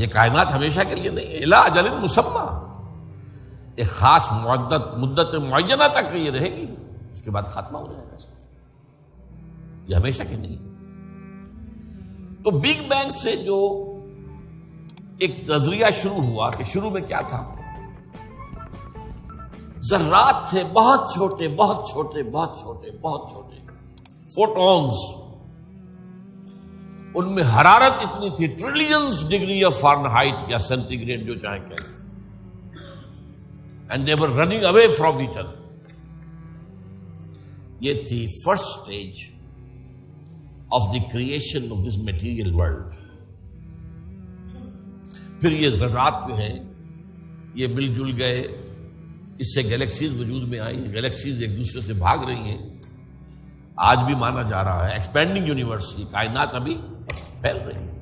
یہ کائنات ہمیشہ کے لیے نہیں ہے، الی اجل مسمى، ایک خاص مدت معینہ تک یہ رہے گی، اس کے بعد خاتمہ ہو جائے گا اس کا، یہ ہمیشہ کے نہیں۔ تو بگ بینگ سے جو ایک نظریہ شروع ہوا کہ شروع میں کیا تھا، ذرات تھے بہت چھوٹے بہت چھوٹے بہت چھوٹے بہت چھوٹے، فوٹونز، ان میں حرارت اتنی تھی ٹریلینز ڈگری آف فارنہائٹ یا سینٹی گریڈ جو چاہیں کہیں، and they were running away from each other. یہ تھی first stage of the creation of this material world. پھر یہ ذرات جو ہیں یہ مل جل گئے، اس سے گیلیکسیز وجود میں آئی، گیلیکسیز ایک دوسرے سے بھاگ رہی ہیں، آج بھی مانا جا رہا ہے ایکسپینڈنگ یونیورس، کی کائنات ابھی پھیل رہی ہے۔